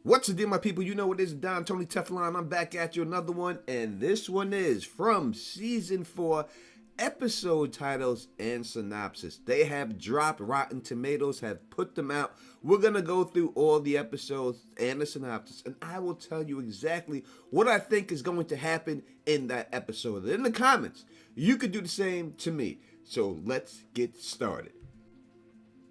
What's the deal, my people? You know it is Don Tony Teflon. I'm back at you, another one, and this one is from season 4, episode titles and synopsis. They have dropped. Rotten Tomatoes have put them out. We're gonna go through all the episodes and the synopsis, and I will tell you exactly what I think is going to happen in that episode. In the comments, you could do the same to me. So let's get started.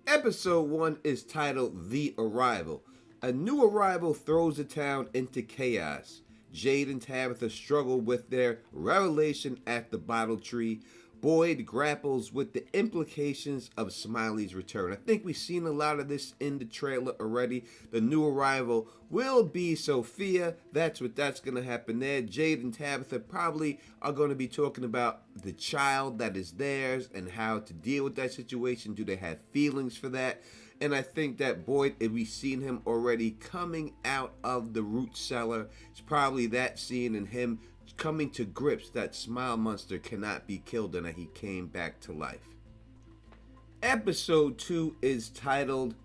Episode 1 is titled The Arrival. A new arrival throws the town into chaos. Jade and Tabitha struggle with their revelation at the bottle tree. Boyd grapples with the implications of Smiley's return. I think we've seen a lot of this in the trailer already. The new arrival will be Sophia. That's going to happen there. Jade and Tabitha probably are going to be talking about the child that is theirs and how to deal with that situation. Do they have feelings for that? And I think that Boyd, if we've seen him already coming out of the root cellar, it's probably that scene and him coming to grips that Smile Monster cannot be killed and that he came back to life. Episode 2 is titled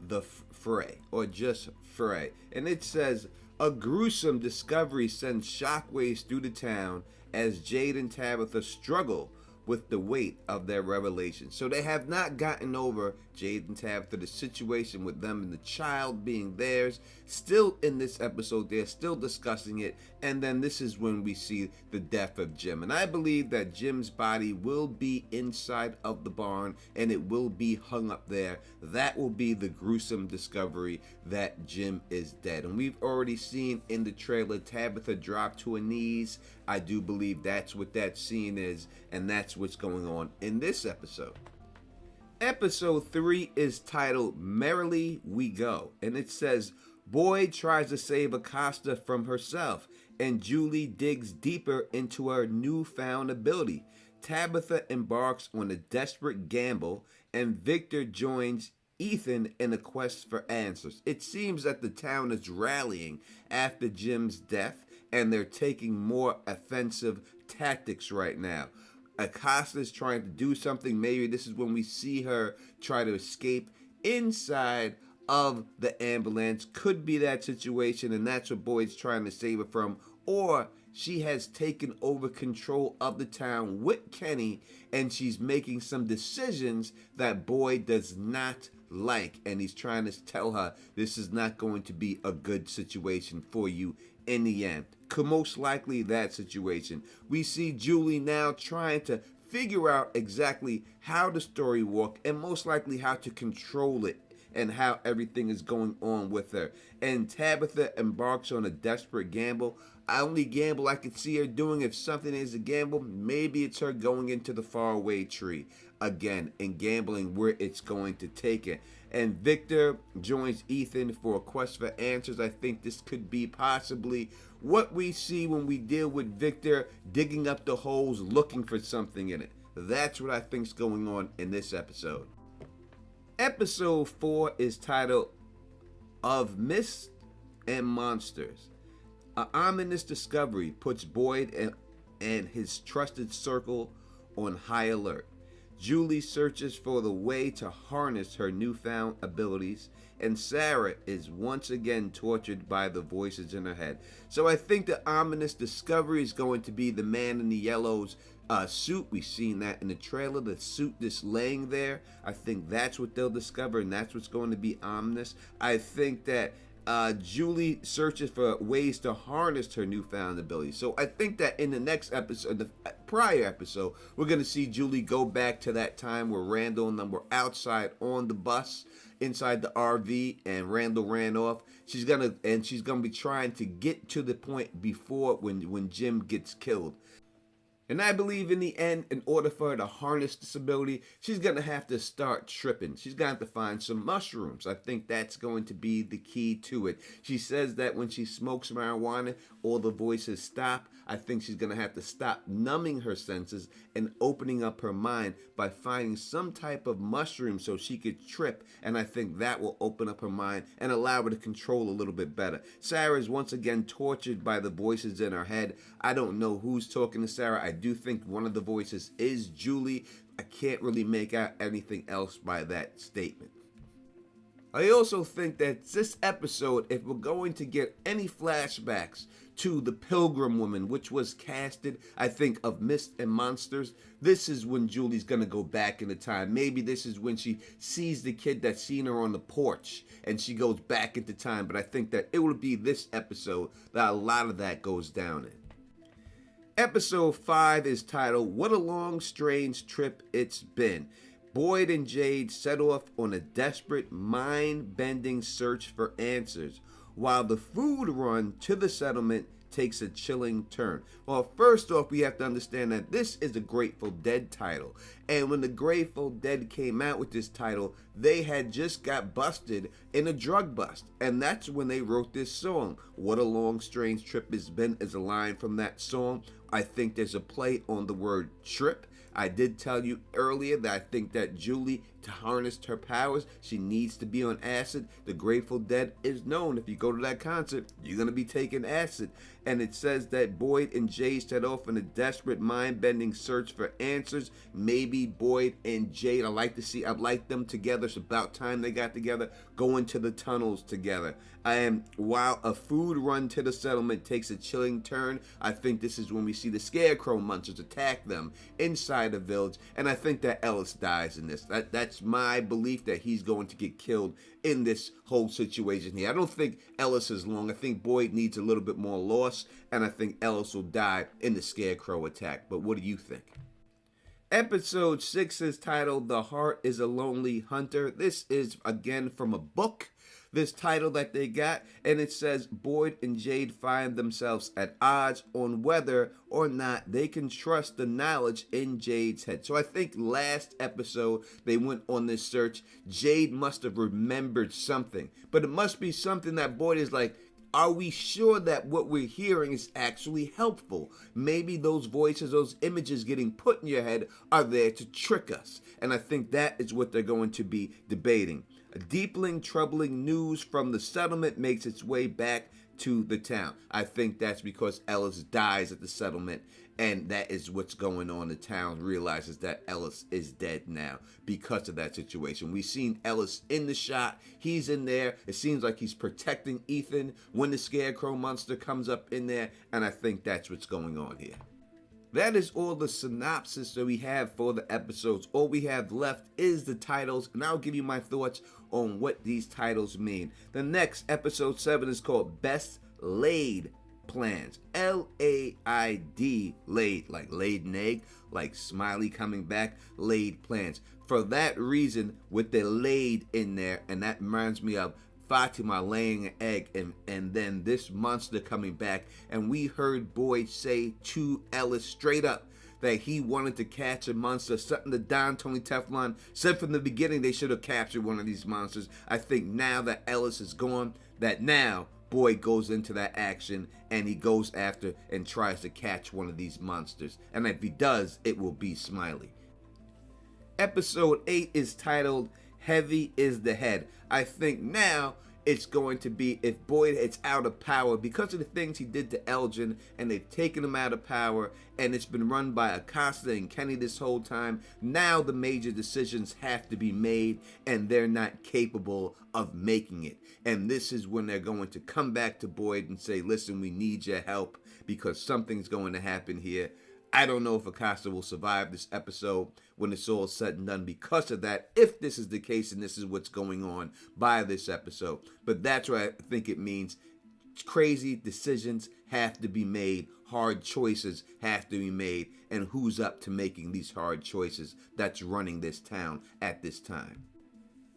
The Frey, or just Frey. And it says, a gruesome discovery sends shockwaves through the town as Jade and Tabitha struggle with the weight of their revelation. So they have not gotten over, Jade and Tabitha, the situation with them and the child being theirs. Still in this episode, they're still discussing it. And then this is when we see the death of Jim. And I believe that Jim's body will be inside of the barn and it will be hung up there. That will be the gruesome discovery that Jim is dead. And we've already seen in the trailer Tabitha drop to her knees. I do believe that's what that scene is, and that's what's going on in this episode. Episode 3 is titled Merrily We Go, and it says, Boyd tries to save Acosta from herself, and Julie digs deeper into her newfound ability. Tabitha embarks on a desperate gamble, and Victor joins Ethan in a quest for answers. It seems that the town is rallying after Jim's death, and they're taking more offensive tactics right now. Acosta's trying to do something. Maybe this is when we see her try to escape inside of the ambulance. Could be that situation, and that's what Boyd's trying to save her from. Or she has taken over control of the town with Kenny, and she's making some decisions that Boyd does not like, and he's trying to tell her this is not going to be a good situation for you in the end. Could most likely that situation. We see Julie now trying to figure out exactly how the story works and most likely how to control it and how everything is going on with her. And Tabitha embarks on a desperate gamble. Only gamble I could see her doing, if something is a gamble, maybe it's her going into the faraway tree again and gambling where it's going to take it. And Victor joins Ethan for a quest for answers. I think this could be possibly what we see when we deal with Victor digging up the holes looking for something in it. That's what I think's going on in this episode. Episode 4 is titled Of Mist and Monsters. An ominous discovery puts Boyd and his trusted circle on high alert. Julie searches for the way to harness her newfound abilities, and Sarah is once again tortured by the voices in her head. So I think the ominous discovery is going to be the man in the yellow's suit. We've seen that in the trailer, the suit just laying there. I think that's what they'll discover, and that's what's going to be ominous. I think that Julie searches for ways to harness her newfound ability. So I think that in the next episode, the prior episode, we're going to see Julie go back to that time where Randall and them were outside on the bus inside the RV and Randall ran off. She's gonna be trying to get to the point before when Jim gets killed. And I believe in the end, in order for her to harness this ability, she's going to have to start tripping. She's going to have to find some mushrooms. I think that's going to be the key to it. She says that when she smokes marijuana, all the voices stop. I think she's going to have to stop numbing her senses and opening up her mind by finding some type of mushroom so she could trip. And I think that will open up her mind and allow her to control a little bit better. Sarah is once again tortured by the voices in her head. I don't know who's talking to Sarah. I do think one of the voices is Julie. I can't really make out anything else by that statement. I also think that this episode, if we're going to get any flashbacks to the Pilgrim Woman, which was casted, I think, of Myths and Monsters, this is when Julie's gonna go back into time. Maybe this is when she sees the kid that's seen her on the porch and she goes back into time. But I think that it will be this episode that a lot of that goes down in. Episode 5 is titled, What a Long Strange Trip It's Been. Boyd and Jade set off on a desperate, mind-bending search for answers, while the food run to the settlement takes a chilling turn. Well, first off, we have to understand that this is a Grateful Dead title. And when the Grateful Dead came out with this title, they had just got busted in a drug bust. And that's when they wrote this song. What a Long Strange Trip It's Been is a line from that song. I think there's a play on the word trip. I did tell you earlier that I think that Julie, to harness her powers, she needs to be on acid. The Grateful Dead is known. If you go to that concert, you're going to be taking acid. And it says that Boyd and Jade set off in a desperate, mind-bending search for answers. Maybe Boyd and Jade, I'd like them together. It's about time they got together, go into the tunnels together. And while a food run to the settlement takes a chilling turn, I think this is when we see the Scarecrow monsters attack them inside the village. And I think that Ellis dies in this. That's my belief, that he's going to get killed in this whole situation here. I don't think Ellis is long. I think Boyd needs a little bit more loss, and I think Ellis will die in the Scarecrow attack. But what do you think? Episode 6 is titled, The Heart is a Lonely Hunter. This is, again, from a book, this title that they got, and it says Boyd and Jade find themselves at odds on whether or not they can trust the knowledge in Jade's head. So I think last episode they went on this search. Jade must have remembered something, but it must be something that Boyd is like, are we sure that what we're hearing is actually helpful? Maybe those voices, those images getting put in your head are there to trick us. And I think that is what they're going to be debating. A deeply troubling news from the settlement makes its way back to the town. I think that's because Ellis dies at the settlement, and that is what's going on. The town realizes that Ellis is dead now because of that situation. We've seen Ellis in the shot. He's in there. It seems like he's protecting Ethan when the Scarecrow monster comes up in there, and I think that's what's going on here. That is all the synopsis that we have for the episodes. All we have left is the titles, and I'll give you my thoughts on what these titles mean. The next, episode 7, is called Best Laid Plans. L-A-I-D, laid, like laid an egg, like Smiley coming back, laid plans. For that reason, with the laid in there, and that reminds me of Fatima laying an egg, and then this monster coming back, and we heard Boyd say to Ellis straight up that he wanted to catch a monster, something that Don Tony Teflon said from the beginning they should have captured one of these monsters. I think now that Ellis is gone, that now Boyd goes into that action and he goes after and tries to catch one of these monsters, and if he does, it will be Smiley. Episode 8 is titled Heavy is the Head. I think now it's going to be, if Boyd is out of power because of the things he did to Elgin, and they've taken him out of power, and it's been run by Acosta and Kenny this whole time. Now the major decisions have to be made, and they're not capable of making it. And this is when they're going to come back to Boyd and say, listen, we need your help because something's going to happen here. I don't know if Acosta will survive this episode when it's all said and done because of that, if this is the case and this is what's going on by this episode. But that's what I think it means. Crazy decisions have to be made. Hard choices have to be made. And who's up to making these hard choices that's running this town at this time?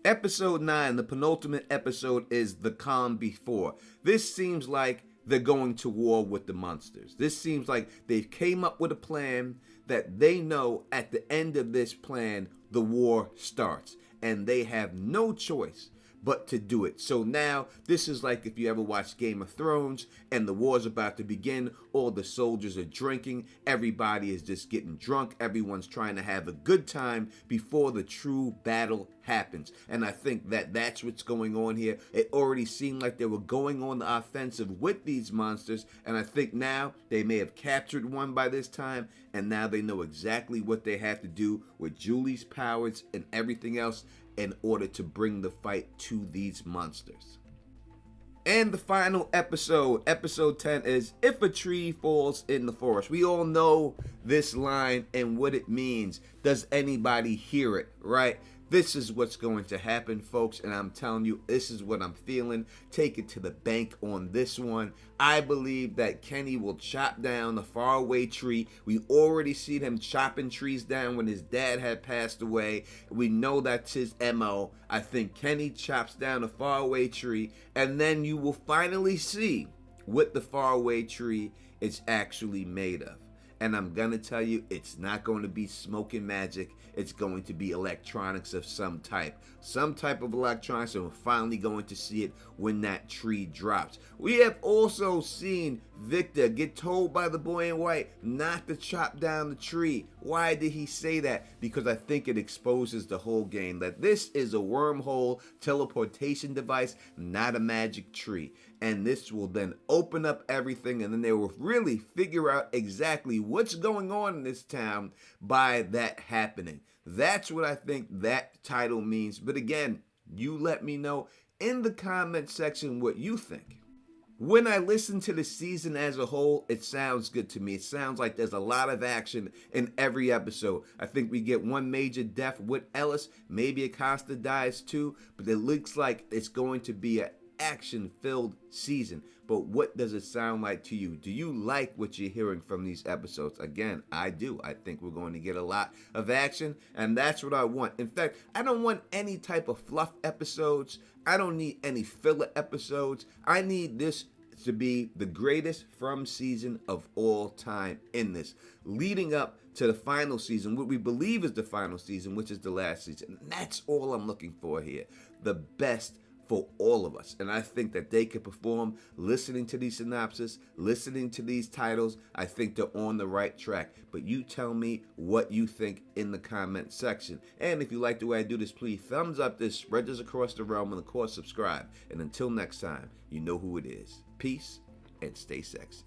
Episode 9, the penultimate episode, is The Calm Before. This seems like they're going to war with the monsters. This seems like they came up with a plan that they know at the end of this plan, the war starts. And they have no choice but to do it. So now, this is like if you ever watched Game of Thrones and the war's about to begin, all the soldiers are drinking, everybody is just getting drunk, everyone's trying to have a good time before the true battle happens. And I think that that's what's going on here. It already seemed like they were going on the offensive with these monsters, and I think now they may have captured one by this time, and now they know exactly what they have to do with Julie's powers and everything else. in order to bring the fight to these monsters. And the final episode, episode 10, is If a Tree Falls in the Forest. We all know this line and what it means. Does anybody hear it, right? This is what's going to happen, folks, and I'm telling you, this is what I'm feeling. Take it to the bank on this one. I believe that Kenny will chop down the faraway tree. We already see him chopping trees down when his dad had passed away. We know that's his MO. I think Kenny chops down a faraway tree, and then you will finally see what the faraway tree is actually made of. And I'm going to tell you, it's not going to be smoke and magic. It's going to be electronics of some type. Some type of electronics, and we're finally going to see it when that tree drops. We have also seen Victor get told by the boy in white not to chop down the tree. Why did he say that? Because I think it exposes the whole game that this is a wormhole teleportation device, not a magic tree. And this will then open up everything, and then they will really figure out exactly what's going on in this town by that happening. That's what I think that title means. But again, you let me know in the comment section what you think. When I listen to the season as a whole, it sounds good to me. It sounds like there's a lot of action in every episode. I think we get one major death with Ellis. Maybe Acosta dies too, but it looks like it's going to be an action-filled season. But what does it sound like to you? Do you like what you're hearing from these episodes? Again, I do. I think we're going to get a lot of action, and that's what I want. In fact, I don't want any type of fluff episodes. I don't need any filler episodes. I need this to be the greatest From season of all time in this, leading up to the final season, what we believe is the final season, which is the last season. And that's all I'm looking for here. The best for all of us. And I think that they can perform. Listening to these synopses, listening to these titles, I think they're on the right track. But you tell me what you think in the comment section. And if you like the way I do this, please thumbs up this, spread this across the realm, and of course subscribe. And until next time, you know who it is. Peace and stay sexy.